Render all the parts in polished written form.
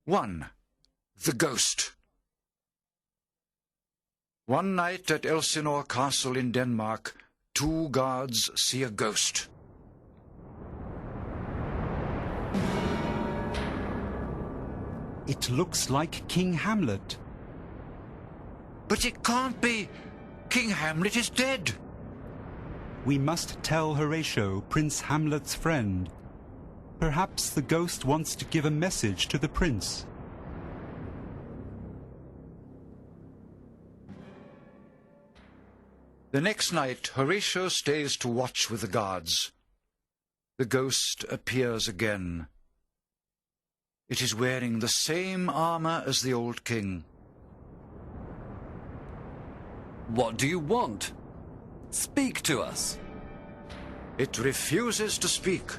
1. The Ghost. One night at Elsinore Castle in Denmark, 2 guards see a ghost. It looks like King Hamlet. But it can't be! King Hamlet is dead! We must tell Horatio, Prince Hamlet's friend. Perhaps the ghost wants to give a message to the prince. The next night, Horatio stays to watch with the guards. The ghost appears again. It is wearing the same armor as the old king. What do you want? Speak to us. It refuses to speak.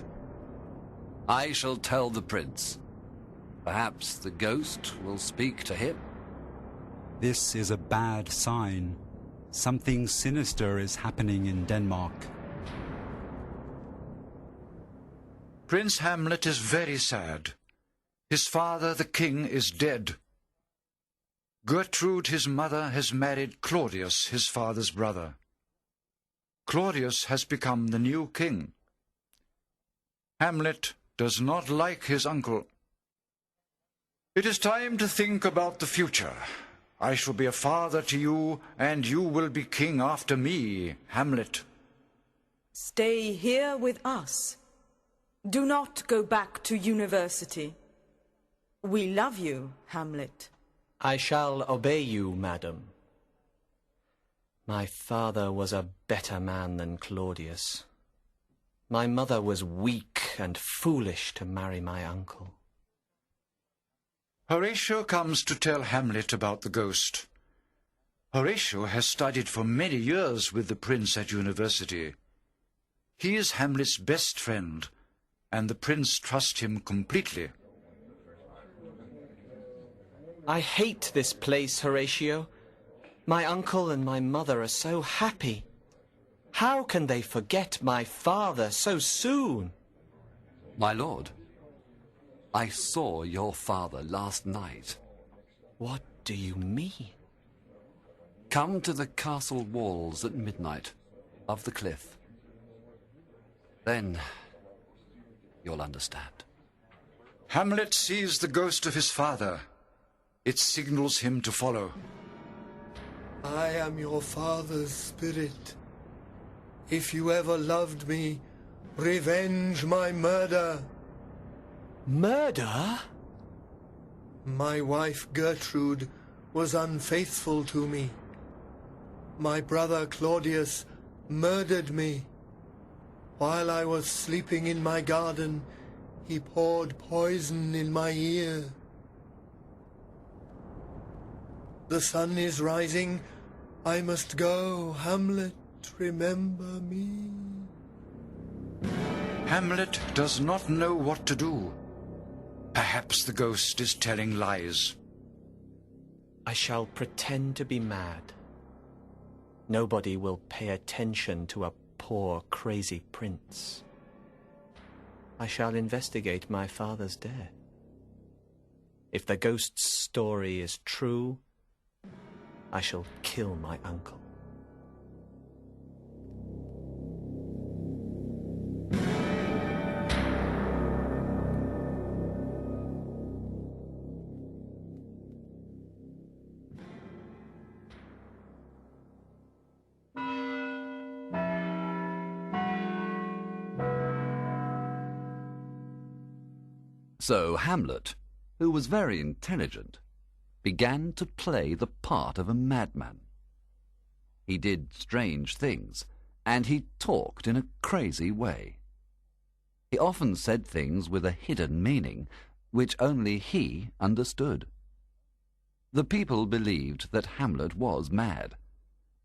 I shall tell the prince. Perhaps the ghost will speak to him. This is a bad sign. Something sinister is happening in Denmark. Prince Hamlet is very sad. His father, the king, is dead. Gertrude, his mother, has married Claudius, his father's brother. Claudius has become the new king. Hamlet does not like his uncle. It is time to think about the future. I shall be a father to you, and you will be king after me, Hamlet. Stay here with us. Do not go back to university. We love you, Hamlet. I shall obey you, madam. My father was a better man than Claudius. My mother was weak and foolish to marry my uncle. Horatio comes to tell Hamlet about the ghost. Horatio has studied for many years with the prince at university. He is Hamlet's best friend, and the prince trusts him completely. I hate this place, Horatio. My uncle and my mother are so happy. How can they forget my father so soon? My lord, I saw your father last night. What do you mean? Come to the castle walls at midnight, of the cliff. Then you'll understand. Hamlet sees the ghost of his father. It signals him to follow. I am your father's spirit. If you ever loved me, revenge my murder. Murder? My wife Gertrude was unfaithful to me. My brother Claudius murdered me. While I was sleeping in my garden, he poured poison in my ear. The sun is rising. I must go. Hamlet, remember me. Hamlet does not know what to do. Perhaps the ghost is telling lies. I shall pretend to be mad. Nobody will pay attention to a poor, crazy prince. I shall investigate my father's death. If the ghost's story is true, I shall kill my uncle. So Hamlet, who was very intelligent, began to play the part of a madman. He did strange things, and he talked in a crazy way. He often said things with a hidden meaning, which only he understood. The people believed that Hamlet was mad,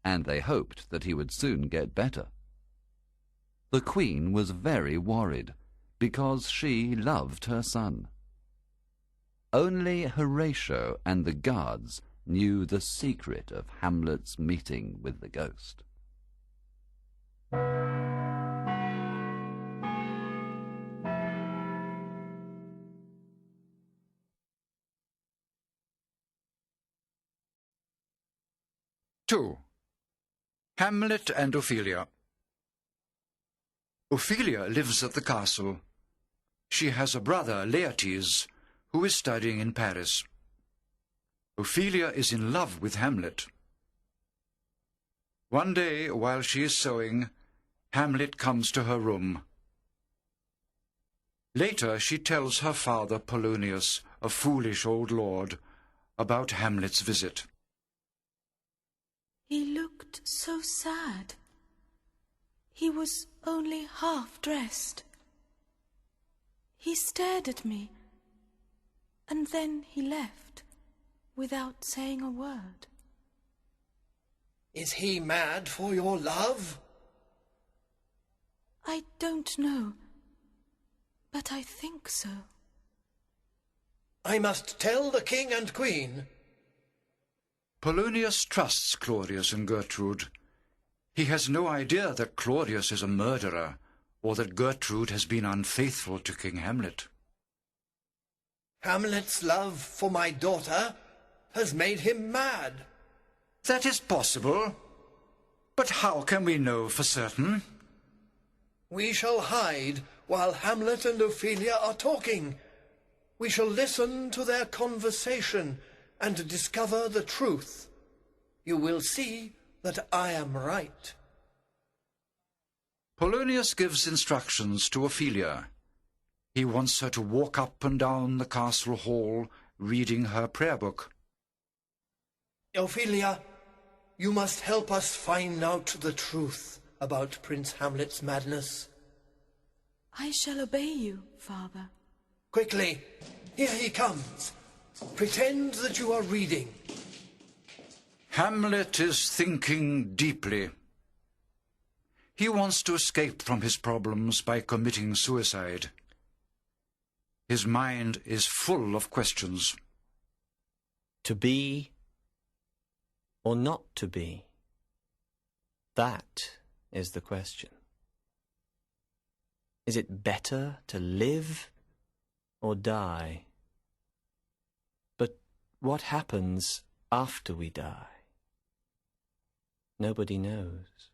and they hoped that he would soon get better. The Queen was very worried, because she loved her son. Only Horatio and the guards knew the secret of Hamlet's meeting with the ghost. 2. Hamlet and Ophelia. Ophelia lives at the castle. She has a brother, Laertes, who is studying in Paris. Ophelia is in love with Hamlet. One day, while she is sewing, Hamlet comes to her room. Later, she tells her father, Polonius, a foolish old lord, about Hamlet's visit. He looked so sad. He was only half dressed. He stared at me, and then he left, without saying a word. Is he mad for your love? I don't know, but I think so. I must tell the king and queen. Polonius trusts Claudius and Gertrude. He has no idea that Claudius is a murderer, or that Gertrude has been unfaithful to King Hamlet. Hamlet's love for my daughter has made him mad. That is possible, but how can we know for certain? We shall hide while Hamlet and Ophelia are talking. We shall listen to their conversation and discover the truth. You will see that I am right. Polonius gives instructions to Ophelia. He wants her to walk up and down the castle hall, reading her prayer book. Ophelia, you must help us find out the truth about Prince Hamlet's madness. I shall obey you, Father. Quickly, here he comes. Pretend that you are reading. Hamlet is thinking deeply. He wants to escape from his problems by committing suicide. His mind is full of questions. To be or not to be? That is the question. Is it better to live or die? But what happens after we die? Nobody knows.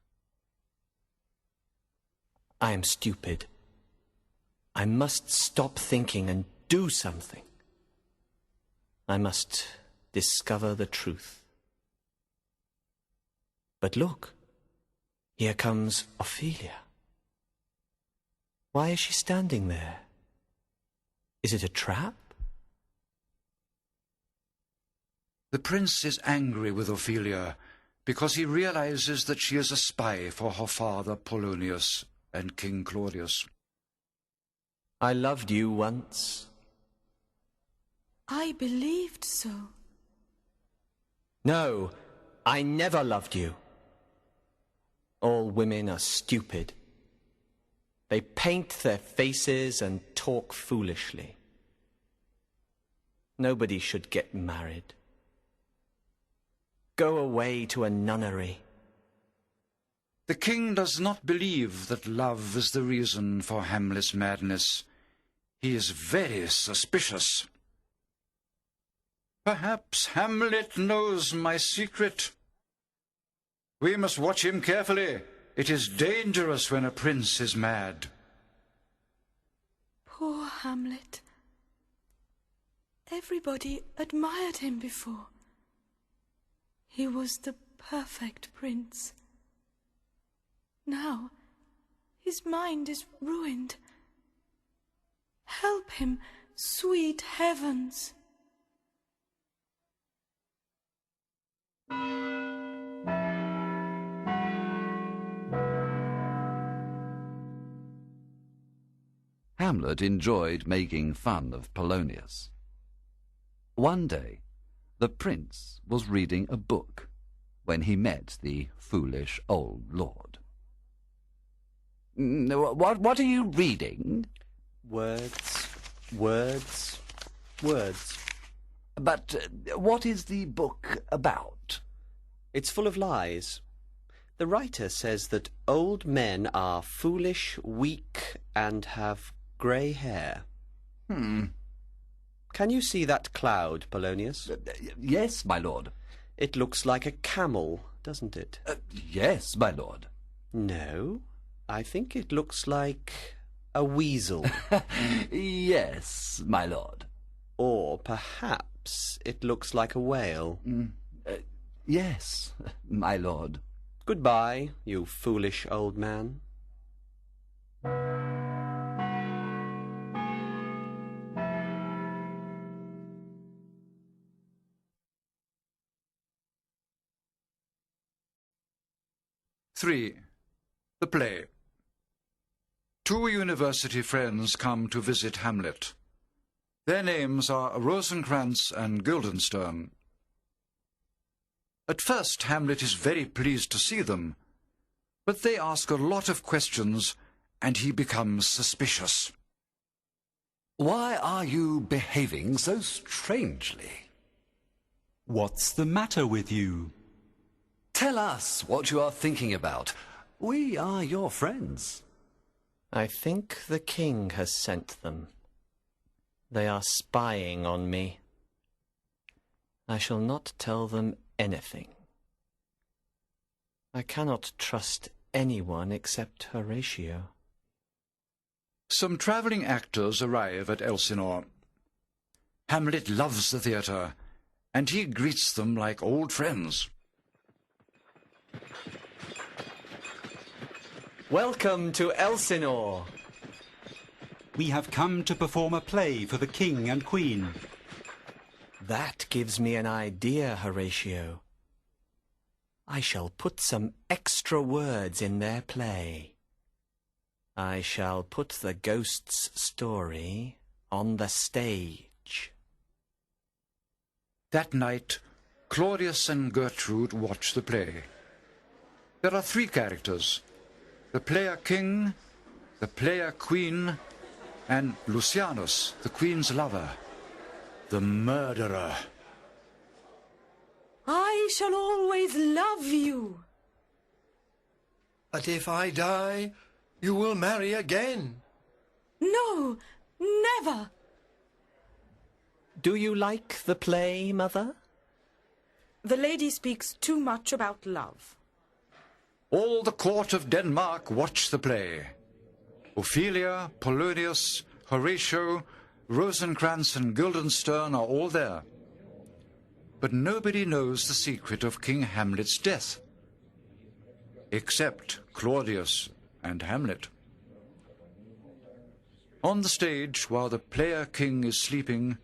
I am stupid. I must stop thinking and do something. I must discover the truth. But look, here comes Ophelia. Why is she standing there? Is it a trap? The prince is angry with Ophelia because he realizes that she is a spy for her father Polonius and King Claudius. I loved you once. I believed so. No, I never loved you. All women are stupid. They paint their faces and talk foolishly. Nobody should get married. Go away to a nunnery. The king does not believe that love is the reason for Hamlet's madness. He is very suspicious. Perhaps Hamlet knows my secret. We must watch him carefully. It is dangerous when a prince is mad. Poor Hamlet. Everybody admired him before. He was the perfect prince. Now, his mind is ruined. Help him, sweet heavens. Hamlet enjoyed making fun of Polonius. One day, the prince was reading a book when he met the foolish old lord. What are you reading? Words, words, words. But what is the book about? It's full of lies. The writer says that old men are foolish, weak, and have grey hair. Can you see that cloud, Polonius? Yes, my lord. It looks like a camel doesn't it? Yes, my lord. No, I think it looks like a weasel. Yes, my lord. Or perhaps it looks like a whale. Yes, my lord. Goodbye, you foolish old man. Three. The play. Two university friends come to visit Hamlet. Their names are Rosencrantz and Guildenstern. At first, Hamlet is very pleased to see them, but they ask a lot of questions, and he becomes suspicious. Why are you behaving so strangely? What's the matter with you? Tell us what you are thinking about. We are your friends. I think the king has sent them. They are spying on me. I shall not tell them anything. I cannot trust anyone except Horatio. Some travelling actors arrive at Elsinore. Hamlet loves the theatre, and he greets them like old friends. Welcome to Elsinore. We have come to perform a play for the king and queen. That gives me an idea, Horatio. I shall put some extra words in their play. I shall put the ghost's story on the stage. That night, Claudius and Gertrude watch the play. There are three characters: the player king, the player queen, and Lucianus, the queen's lover, the murderer. I shall always love you. But if I die, you will marry again. No, never. Do you like the play, Mother? The lady speaks too much about love. All the court of Denmark watch the play. Ophelia, Polonius, Horatio, Rosencrantz and Guildenstern are all there. But nobody knows the secret of King Hamlet's death, except Claudius and Hamlet. On the stage, while the player king is sleeping,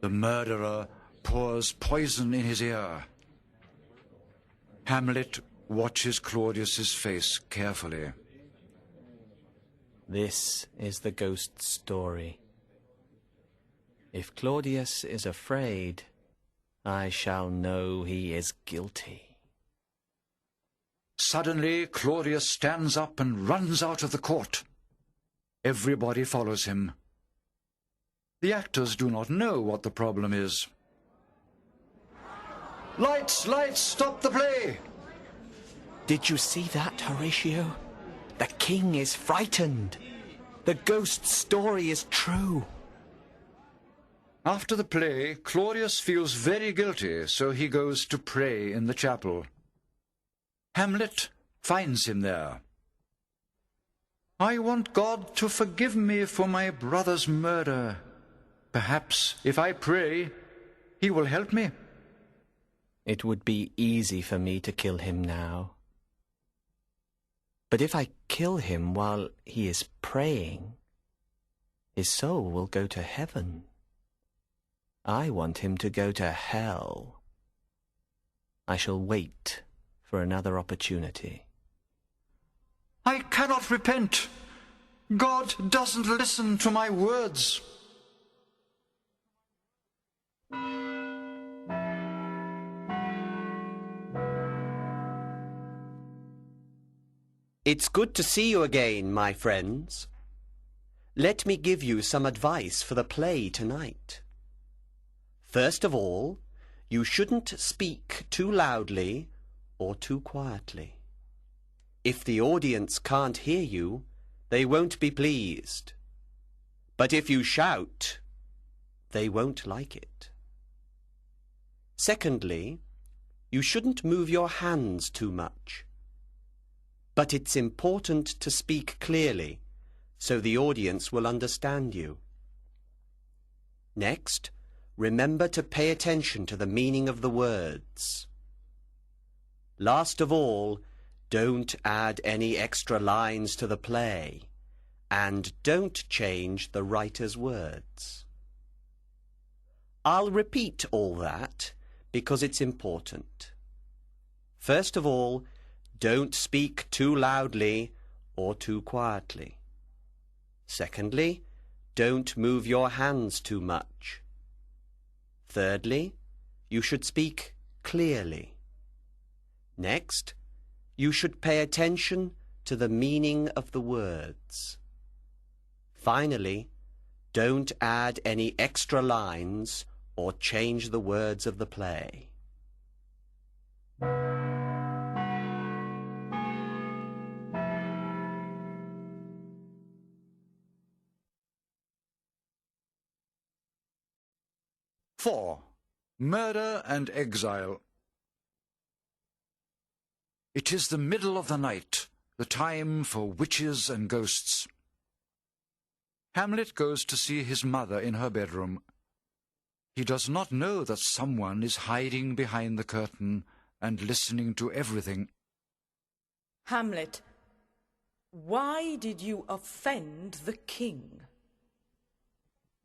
the murderer pours poison in his ear. Hamlet watches Claudius's face carefully. This is the ghost's story. If Claudius is afraid, I shall know he is guilty. Suddenly, Claudius stands up and runs out of the court. Everybody follows him. The actors do not know what the problem is. Lights, lights, stop the play! Did you see that, Horatio? The king is frightened. The ghost's story is true. After the play, Claudius feels very guilty, so he goes to pray in the chapel. Hamlet finds him there. I want God to forgive me for my brother's murder. Perhaps, if I pray, he will help me. It would be easy for me to kill him now. But if I kill him while he is praying, his soul will go to heaven. I want him to go to hell. I shall wait for another opportunity. I cannot repent. God doesn't listen to my words. It's good to see you again, my friends. Let me give you some advice for the play tonight. First of all, you shouldn't speak too loudly or too quietly. If the audience can't hear you, they won't be pleased. But if you shout, they won't like it. Secondly, You shouldn't move your hands too much. But it's important to speak clearly, so the audience will understand you. Next, remember to pay attention to the meaning of the words. Last of all, don't add any extra lines to the play, and don't change the writer's words. I'll repeat all that because it's important. First of all, don't speak too loudly or too quietly. Secondly, don't move your hands too much. Thirdly, you should speak clearly. Next, you should pay attention to the meaning of the words. Finally, don't add any extra lines or change the words of the play. Four. Murder and Exile. It is the middle of the night, the time for witches and ghosts. Hamlet goes to see his mother in her bedroom. He does not know that someone is hiding behind the curtain and listening to everything. Hamlet, why did you offend the king?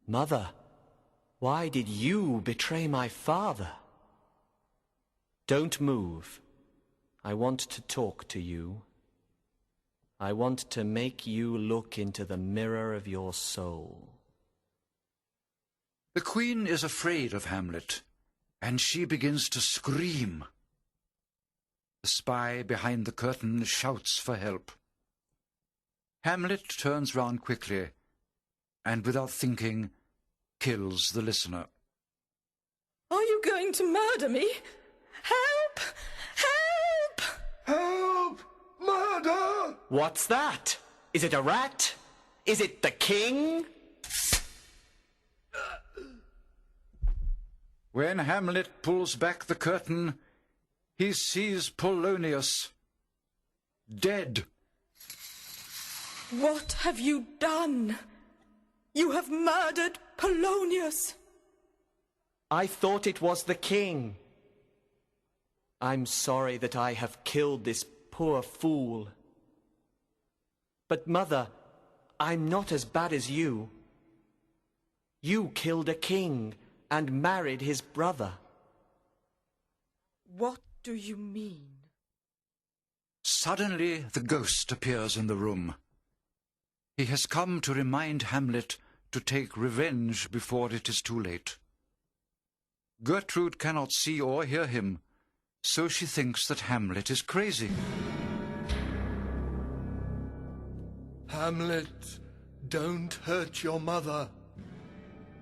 Mother, why did you betray my father? Don't move. I want to talk to you. I want to make you look into the mirror of your soul. The queen is afraid of Hamlet, and she begins to scream. The spy behind the curtain shouts for help. Hamlet turns round quickly, and without thinking, kills the listener. Are you going to murder me? Help! Help! Help! Murder! What's that? Is it a rat? Is it the king? When Hamlet pulls back the curtain, he sees Polonius dead. What have you done? You have murdered Polonius. I thought it was the king. I'm sorry that I have killed this poor fool. But, Mother, I'm not as bad as you. You killed a king and married his brother. What do you mean? Suddenly the ghost appears in the room. He has come to remind Hamlet to take revenge before it is too late. Gertrude cannot see or hear him, so she thinks that Hamlet is crazy. Hamlet, don't hurt your mother.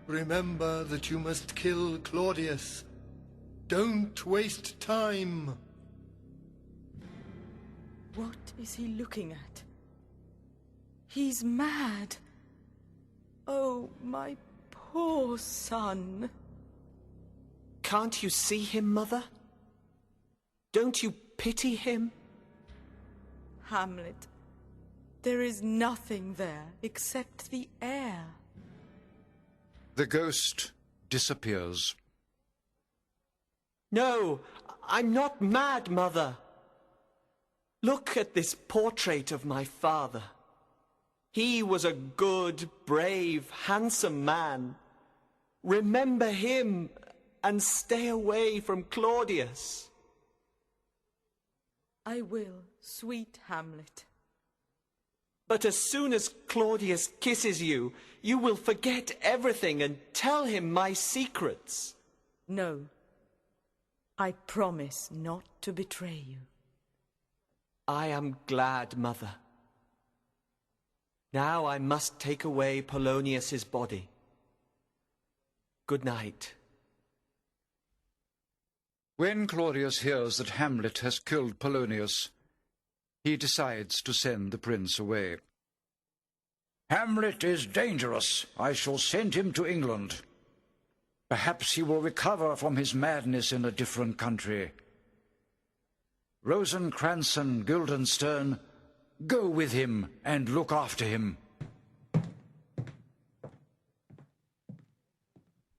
Remember that you must kill Claudius. Don't waste time. What is he looking at? He's mad. Oh, my poor son. Can't you see him, Mother? Don't you pity him? Hamlet, there is nothing there except the air. The ghost disappears. No, I'm not mad, Mother. Look at this portrait of my father. He was a good, brave, handsome man. Remember him and stay away from Claudius. I will, sweet Hamlet. But as soon as Claudius kisses you, you will forget everything and tell him my secrets. No, I promise not to betray you. I am glad, Mother. Now I must take away Polonius's body. Good night. When Claudius hears that Hamlet has killed Polonius, he decides to send the prince away. Hamlet is dangerous. I shall send him to England. Perhaps he will recover from his madness in a different country. Rosencrantz and Guildenstern, go with him and look after him.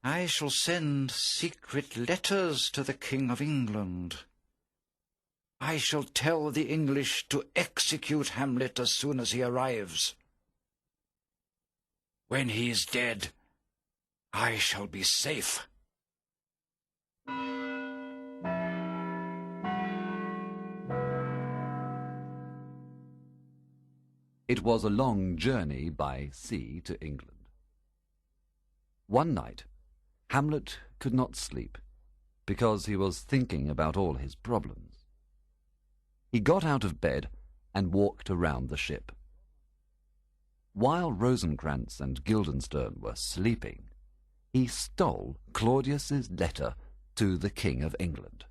I shall send secret letters to the King of England. I shall tell the English to execute Hamlet as soon as he arrives. When he is dead, I shall be safe. It was a long journey by sea to England. One night, Hamlet could not sleep because he was thinking about all his problems. He got out of bed and walked around the ship. While Rosencrantz and Guildenstern were sleeping, he stole Claudius's letter to the King of England.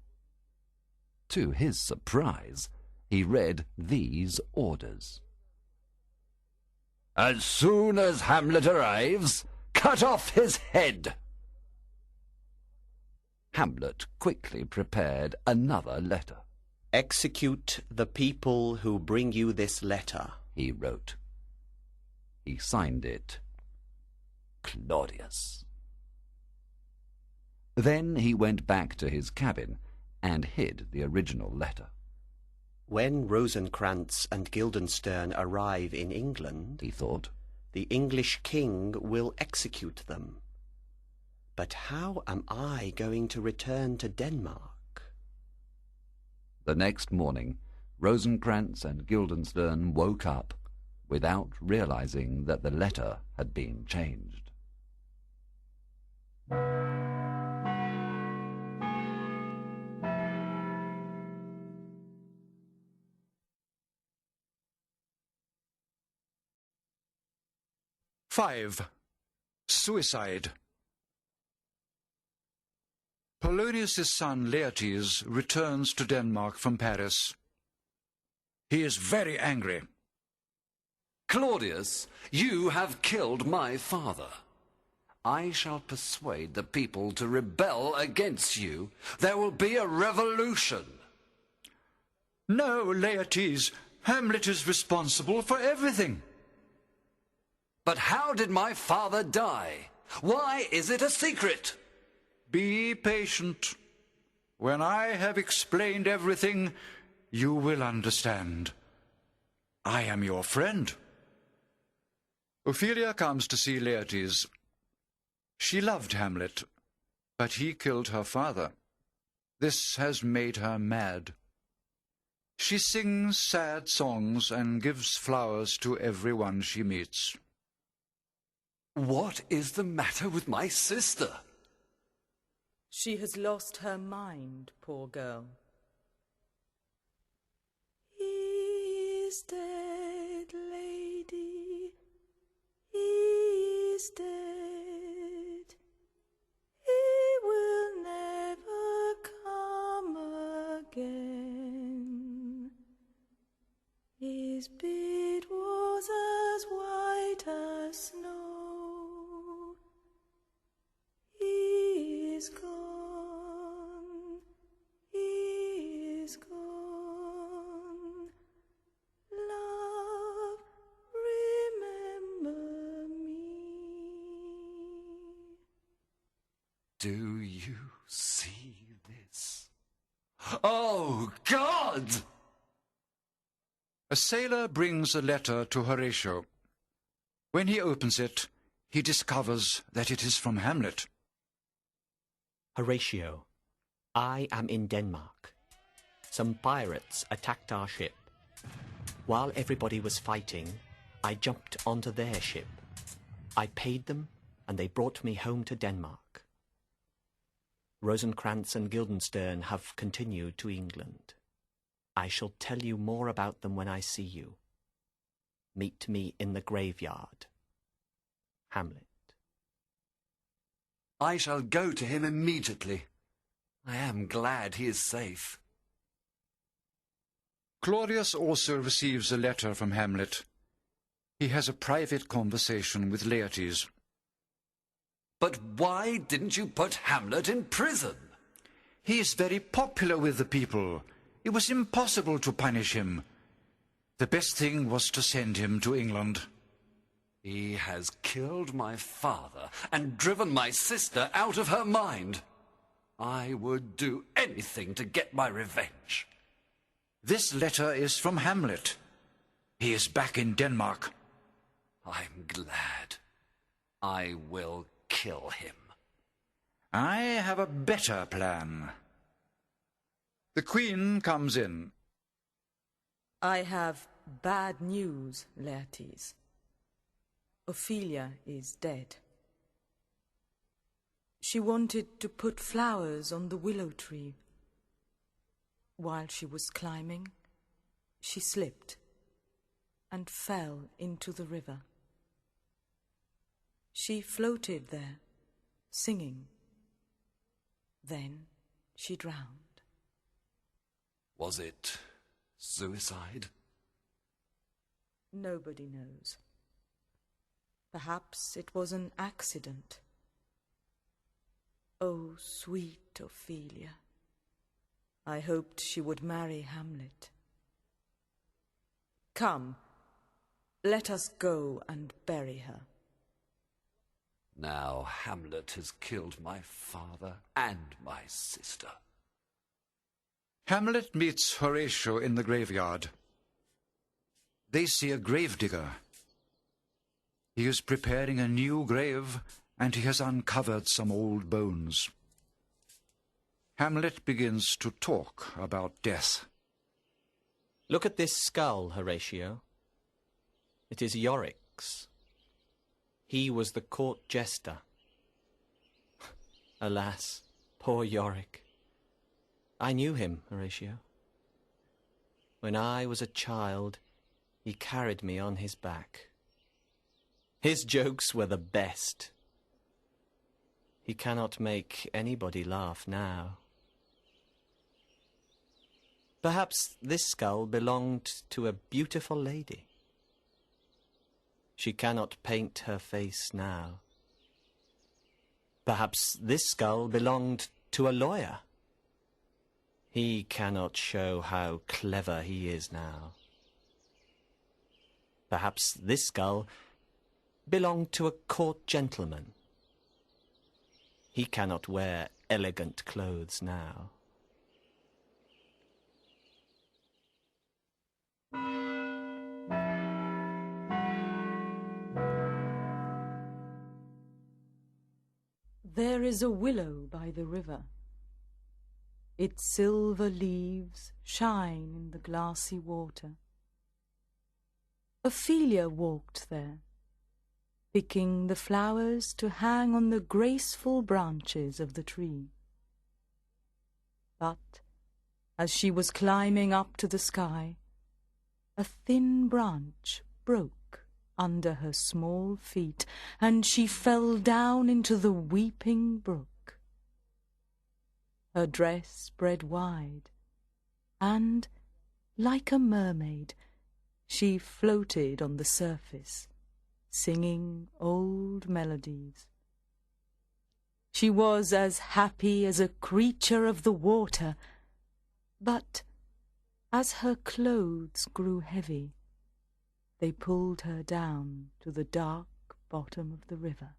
To his surprise, he read these orders. "As soon as Hamlet arrives, cut off his head." Hamlet quickly prepared another letter. "Execute the people who bring you this letter," he wrote. He signed it, Claudius. Then he went back to his cabin and hid the original letter. "When Rosencrantz and Guildenstern arrive in England," he thought, "the English king will execute them. But how am I going to return to Denmark?" The next morning, Rosencrantz and Guildenstern woke up without realizing that the letter had been changed. Five. Suicide. Polonius' son Laertes returns to Denmark from Paris. He is very angry. "Claudius, you have killed my father. I shall persuade the people to rebel against you. There will be a revolution." "No, Laertes, Hamlet is responsible for everything." "But how did my father die? Why is it a secret?" Be patient. When I have explained everything, you will understand. I am your friend. Ophelia comes to see Laertes. She loved Hamlet, but he killed her father. This has made her mad. She sings sad songs and gives flowers to everyone she meets. "What is the matter with my sister?" She has lost her mind, poor girl. He is dead, lady. He is dead. He will never come again. His beard was as white as snow. He is gone. He is gone. Love, remember me. Do you see this? Oh, God! A sailor brings a letter to Horatio. When he opens it, he discovers that it is from Hamlet. Horatio, I am in Denmark. Some pirates attacked our ship. While everybody was fighting, I jumped onto their ship. I paid them, and they brought me home to Denmark. Rosencrantz and Guildenstern have continued to England. I shall tell you more about them when I see you. Meet me in the graveyard. Hamlet. I shall go to him immediately. I am glad he is safe. Claudius also receives a letter from Hamlet. He has a private conversation with Laertes. But why didn't you put Hamlet in prison? He is very popular with the people, It was impossible to punish him. The best thing was to send him to England. He has killed my father and driven my sister out of her mind. I would do anything to get my revenge. This letter is from Hamlet. He is back in Denmark. I'm glad. I will kill him. I have a better plan. The Queen comes in. I have bad news, Laertes. Ophelia is dead. She wanted to put flowers on the willow tree. While she was climbing, she slipped and fell into the river. She floated there, singing. Then she drowned. Was it suicide? Nobody knows. Perhaps it was an accident. Oh, sweet Ophelia. I hoped she would marry Hamlet. Come, let us go and bury her. Now Hamlet has killed my father and my sister. Hamlet meets Horatio in the graveyard. They see a gravedigger. He is preparing a new grave, and he has uncovered some old bones. Hamlet begins to talk about death. Look at this skull, Horatio. It is Yorick's. He was the court jester. Alas, poor Yorick. I knew him, Horatio. When I was a child, he carried me on his back. His jokes were the best. He cannot make anybody laugh now. Perhaps this skull belonged to a beautiful lady. She cannot paint her face now. Perhaps this skull belonged to a lawyer. He cannot show how clever he is now. Perhaps this skull belonged to a court gentleman. He cannot wear elegant clothes now. There is a willow by the river. Its silver leaves shine in the glassy water. Ophelia walked there, picking the flowers to hang on the graceful branches of the tree. But as she was climbing up to the sky, a thin branch broke under her small feet, and she fell down into the weeping brook. Her dress spread wide, and, like a mermaid, she floated on the surface, singing old melodies. She was as happy as a creature of the water, but as her clothes grew heavy, they pulled her down to the dark bottom of the river,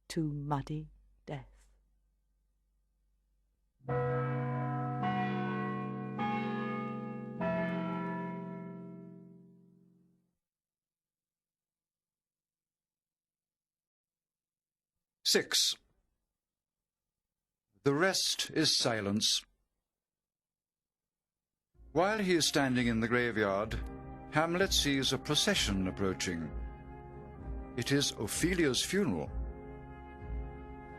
to muddy death. Six. The rest is silence. While he is standing in the graveyard, Hamlet sees a procession approaching. It is Ophelia's funeral.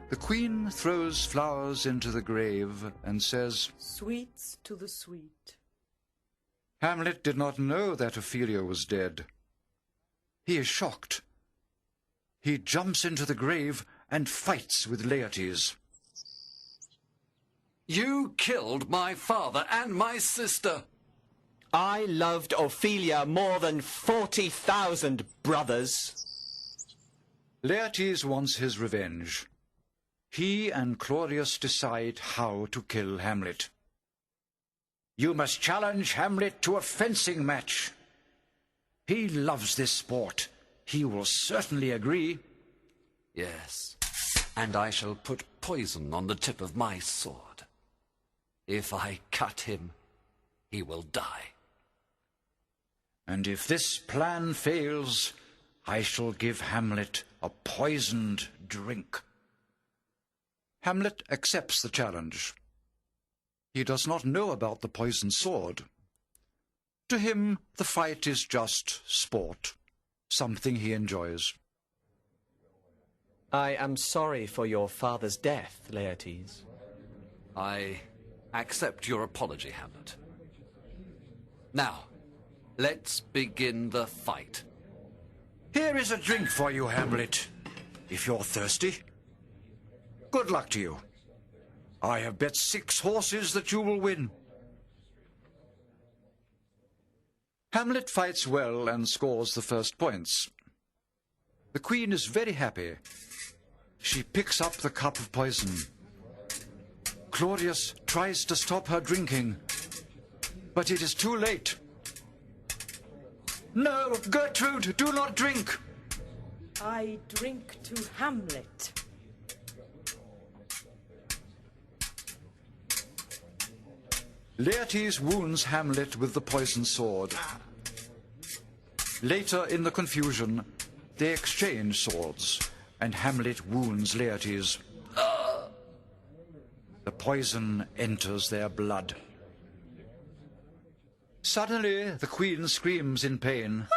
The Queen throws flowers into the grave and says, "Sweets to the sweet." Hamlet did not know that Ophelia was dead. He is shocked. He jumps into the grave and fights with Laertes. You killed my father and my sister. I loved Ophelia more than 40,000 brothers. Laertes wants his revenge. He and Claudius decide how to kill Hamlet. You must challenge Hamlet to a fencing match. He loves this sport. He will certainly agree. Yes, and I shall put poison on the tip of my sword. If I cut him, he will die. And if this plan fails, I shall give Hamlet a poisoned drink. Hamlet accepts the challenge. He does not know about the poisoned sword. To him, the fight is just sport, something he enjoys. I am sorry for your father's death, Laertes. I accept your apology, Hamlet. Now, let's begin the fight. Here is a drink for you, Hamlet, if you're thirsty. Good luck to you. I have bet 6 horses that you will win. Hamlet fights well and scores the first points. The queen is very happy. She picks up the cup of poison. Claudius tries to stop her drinking, but it is too late. No, Gertrude, do not drink! I drink to Hamlet. Laertes wounds Hamlet with the poisoned sword. Later, in the confusion, they exchange swords, and Hamlet wounds Laertes. The poison enters their blood. Suddenly, the queen screams in pain.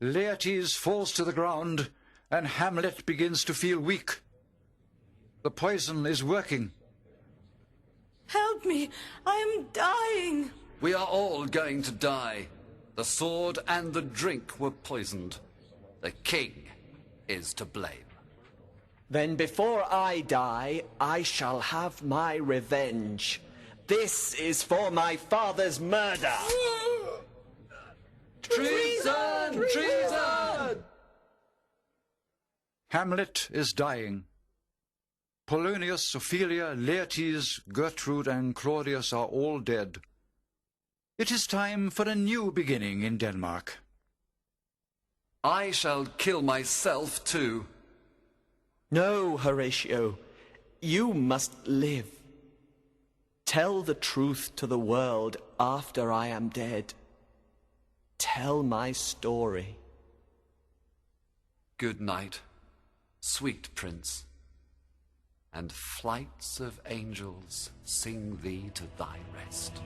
Laertes falls to the ground, and Hamlet begins to feel weak. The poison is working. Help me! I am dying! We are all going to die. The sword and the drink were poisoned. The king is to blame. Then before I die, I shall have my revenge. This is for my father's murder. Treason! Treason! Hamlet is dying. Polonius, Ophelia, Laertes, Gertrude, and Claudius are all dead. It is time for a new beginning in Denmark. I shall kill myself too. No, Horatio. You must live. Tell the truth to the world after I am dead. Tell my story. Good night, sweet prince. And flights of angels sing thee to thy rest.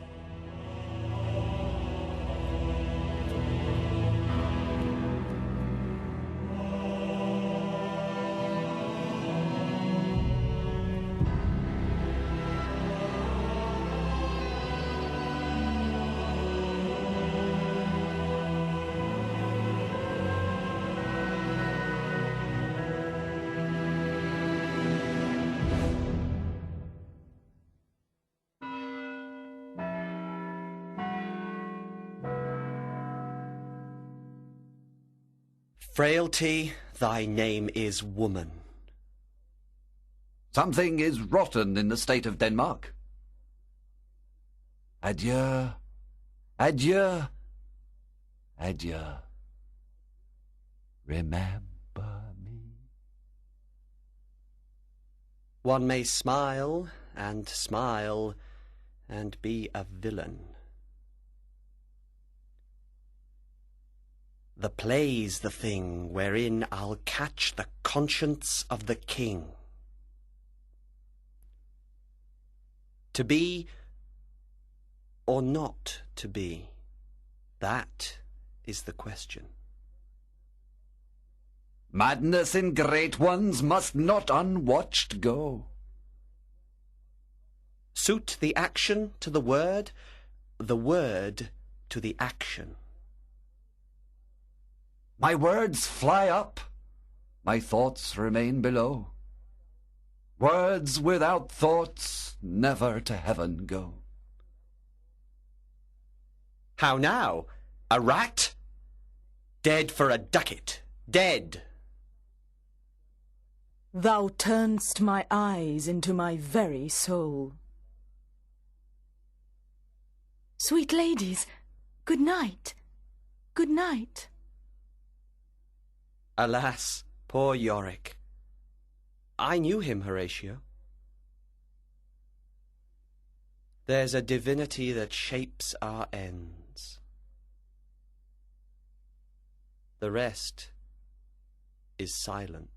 Frailty, thy name is woman. Something is rotten in the state of Denmark. Adieu, adieu, adieu. Remember me. One may smile and be a villain. The play's the thing wherein I'll catch the conscience of the king. To be or not to be, that is the question. Madness in great ones must not unwatched go. Suit the action to the word to the action. My words fly up, my thoughts remain below. Words without thoughts never to heaven go. How now? A rat? Dead for a ducat. Dead. Thou turn'st my eyes into my very soul. Sweet ladies, good night. Good night. Alas, poor Yorick. I knew him, Horatio. There's a divinity that shapes our ends. The rest is silent.